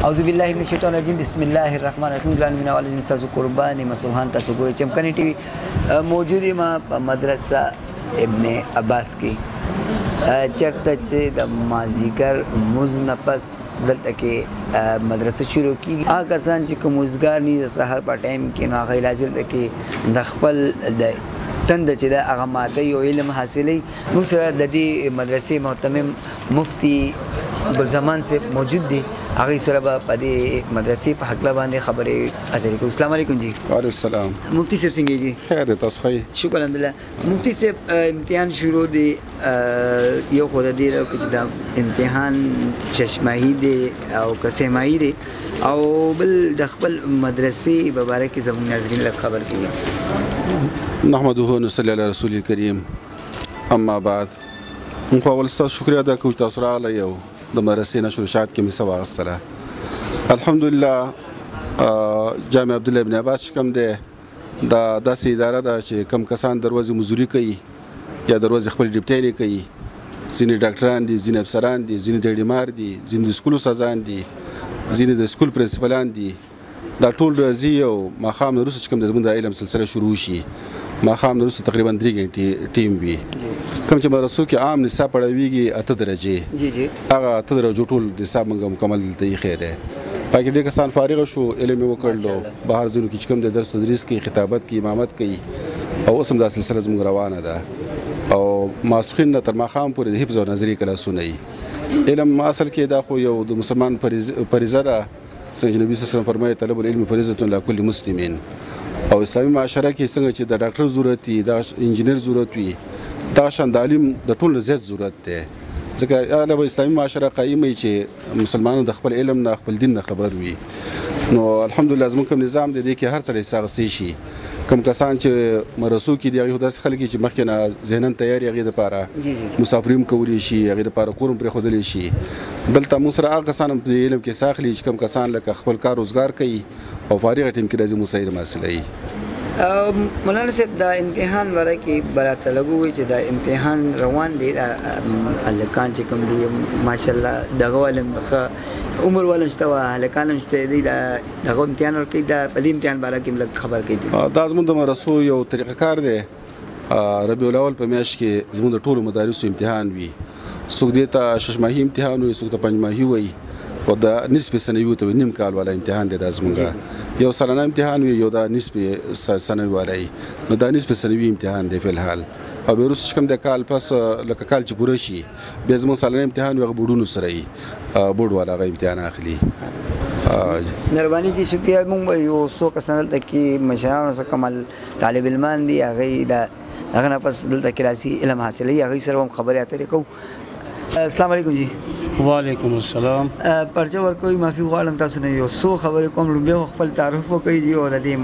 اعوذ بالله من الشیطان الرجیم بسم الله الرحمن الرحیم ګران مینوال زین تاسو قربان مسوحان تاسو ګورئ چمکنی ټي وي موجود ما مدرسه ابن عباس کې چرته چې د مازیګر موز نفس دلته کې مدرسه شروع کیږي هغه کسان چې کومزګار نه د سحر په ټایم کې نو هغه لازم ده کې د خپل د تند چې د هغه ماده یو علم حاصلې نو سره د دې مدرسې محتمم مفتی ګلزمان سے موجود دي هغه سره په دې مدرسې په حق باندې خبرې اترې کوم. السلام علیکم جی. وعلیکم السلام. مفتی صاحب څنګه جی؟ خیر دی تاسو ښه؟ شکر الحمدلله. مفتی صاحب امتحان شروع دی یو خو د دې چې دا امتحان چشماهي دی او قسماهي دی او بل د خپل مدرسې په باره کې زموږ ناظرین له خبر کړي. نحمده ونصلي علی رسول الکریم اما بعد موږ اول ستاسو شکریا ادا کوو تاسو راغلی یو د مدرسې نه شروعات کې مې څه واخیستله. الحمدلله جامع عبدالله ابن عباس چې کوم دی دا داسې اداره ده چې کم کسان د ورځې مزدوري کوي یا د ورځې خپل ډیپټیانې کوي. ځینې ډاکټران دي، ځینې افسران دي، ځینې ډیډیمار دي، ځینې د سکولو سازان دي، ځینې د سکول پرنسپلان دي. دا ټول راځي او ماښام نه وروسته چې کوم د زموږ د علم سلسله شروع شي ماښام نه وروسته تقریبا 3 غنټې ټیم وي. کوم چې مدرسو کې عام نصاب پړاویږي 8 درجې هغه 8 درجو ټول نصاب موږ مکمل دلته ایښی دی. پکې ډېر کسان فارغ شو علم یې وکړلو بهر ځینو کې چې کوم د درس تدریس کوي خطابت کوي امامت کوي او اوس هم دا سلسله زموږ روانه ده او ماسخین نه تر ماښام پورې د حفظ او نظري کلاسونه وي. علم اصل کې دا خو یو د مسلمان فریضه ده څنګه چې نبي صلی الله علیه وسلم فرمایي طلب العلم فریضة علی کل مسلمین او اسلامي معاشره کې څنګه چې د ډاکټر ضرورت وي د انجینر ضرورت وي دا شان د علم د ټولو زیات ضرورت دی ځکه علاوه اسلامي معاشره قایمه وي چې مسلمانانو د خپل علم نه خپل دین نه خبر وي. نو الحمدلله زموږ کوم نظام دی کې هر سړی حصه اخیستی شي. کوم کسان چې مرسو کې دي هغه داسې خلک چې مخکې نه ذهناً تیاری هغې دپاره مسافري هم کولی شي هغې دپاره کور هم پرېښودلی شي. دلته موږ سره هغه کسان هم په علم کې حصه اخلي چې کوم کسان لکه خپل کار روزګار کوي او فارغه ټیم کې راځي موږ علم حاصلوي. مولانا صاحب دا امتحان باره کې براته لګو وي چې دا امتحان روان دی هلکان چې کوم دي ماشاءالله دغه والم ښه عمر والا شته وه هلکان هم شته دی دغه امتحان ورکوي دا په دې امتحان باره کې لږ خبر کوي. دا زموږ د مدرسو یو طریقه کار دی. ربیع الاول په میاشت کې زموږ د ټولو مدارسو امتحان وي. څوک دې ته 6 ماهي امتحان وي څوک ته 5 ماهي وي او د نصف سنوي ته نیم کال والا امتحان دی. دا زموږ یو سالانه امتحان وي یو دا نصف سنوي والا وي. نو دا نصف سنوي امتحان دی فی الحال او بیا وروسته چې کوم د کال پس لکه کال چې پوره شي بیا زموږ سالانه امتحان وي هغه بورډونو سره وي بورډ والا هغه امتحان اخلي. مهرباني دي شکریه. موږ یو څو کسان دلته کې مشرانو څخه کمال طالب علمان دي هغوی د هغه نه پس دلته کې راځي علم حاصلوي هغوی سره هم خبرې اترې کوو. السلام علیکم جی. وعلیکم السلام. پرچه ورکوي معافي غواړم تاسو نه یو څو خبرې کوم لومبیا خپل تعارف وکړئ جی او د دې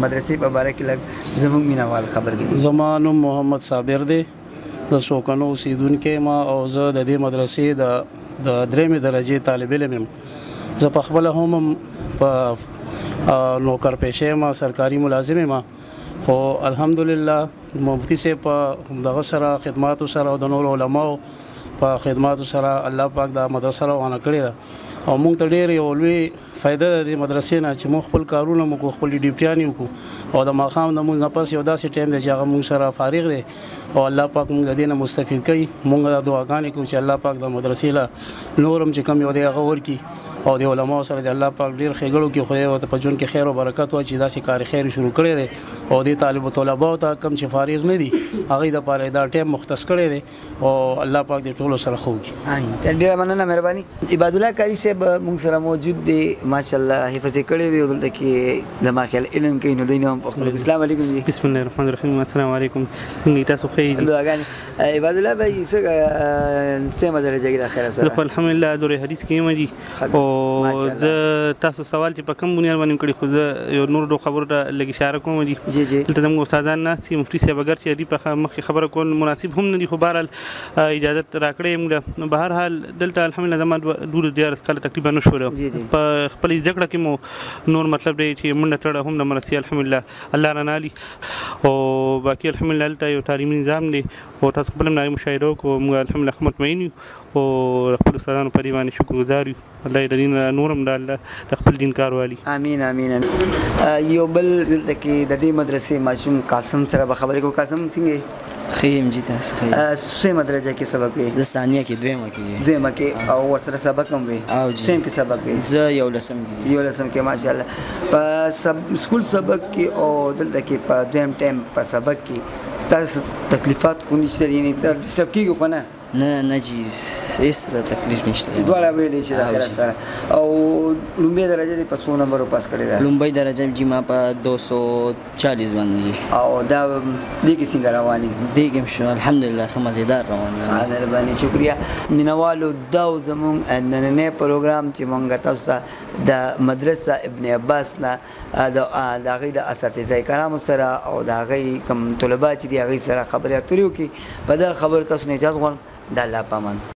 مدرسې په باره کې لږ زموږ مینوال خبر کړي. زما نوم محمد صابر دی د سوکنو اوسیدونکی ما او زه د دې مدرسې د 3مې درجې طالب علم یم. زه په خپله هم په نوکر پیشه یم سرکاري ملازم یم خو الحمدلله مفتی صاحب په دغه سره خدماتو سره او د نورو علماو په خدماتو سره الله پاک دا مدرسه روانه کړې ده او موږ ته ډېر یو لوی فایده ده د مدرسې نه چې موږ خپل کارونه موږ خپل ډیوټیانې وکړو او د ماښام د لمونځ نه پس یو داسې ټایم دی چې هغه موږ سره فارغ دی او الله پاک موږ د دې نه مستفید کوي. موږ دا دعاګانې کوو چې الله پاک د مدرسې له نور هم چې کوم یو دی هغه ورکړي او د علماو سره د الله پاک ډېر ښېګړو کې خدای ورته په ژوند کې خیر او برکت واچي چې داسې کار خیر شروع کړی دی او دې طالب طلباو ته کوم چې فارغ نه دي هغوی دپاره دا ټایم مختص کړی دی او الله پاک دې ټولو سره ښه وکړي. ډېره مننه مهرباني. عبادالله کاري صاحب موږ سره موجود دی ماشاءالله حفظ یې کړی دی او دلته کې زما خیال علم کوي نو دوی نه هم پوښتنه کوي. السلام علیکم جی. بسم الله الرحمن الرحیم. السلام علیکم. څنګه تاسو ښه یئ؟ دعاګانې. عبادالله بھائی څه درجه کې داخله سره؟ الحمدلله دورې حدیث کې یم جی او زه تاسو سوال چې په کوم بنیاد باندې کړی خو زه یو نور خبرو ته لږ اشاره کوم دي. دلته زموږ استادان ناست دي مفتي صاحب اګر چې دې په مخکې خبره کول مناسب هم نه دي خو بهرحال اجازت راکړی یم موږ. نو بهرحال دلته الحمدلله زما 12 کاله تقریبا نه شوله په خپل زده کړه کې مو نور مطلب دی چې منډه تړه هم د مرسي الحمدلله الله رانالي او باقي الحمدلله دلته یو تعلیمي نظام دی او تاسو خپل هم هغې مشاهده وکړو موږ الحمدلله ښه مطمئن یو او د خپلو استادانو په دې باندې شکرګزار یو الله یې د دین نور هم د الله د خپل دین کار والي امین امین یو بل دلته کې د دې مدرسې ماشوم قاسم سره به خبرې کوو قاسم څنګه خیم جی تاسو خیم سویمه درجه کې سبق وي د ثانیه کې دویمه کې او ورسره سبق هم وي او جی سیم کې سبق وي زه 11 کې ماشاءالله په سکول سبق کې او دلته کې په دویم ټایم په سبق کې ستاسو تکلیفات خو نشته یعنې ته ډسټرب کېږي خو نه نه جی هیڅ تکلیف نشته دواړه ویلی شي د آخرت سره او لومبۍ درجه دې په څو نمبرو پاس کړې ده لومبۍ درجه جی ما په 240 باندې او دا دې کې څنګه رواني دې کې شو الحمدلله ښه مزیدار روان دي مهرباني شکریه مینوالو دا زموږ نننی پروګرام چې موږ تاسو ته د مدرسه ابن عباس نه د هغې د اساتذه کرامو سره او د هغې کوم طلبا چې دي هغې سره خبرې اترې وکړي په دغه خبرو تاسو نه اجازه غواړم د الله په امان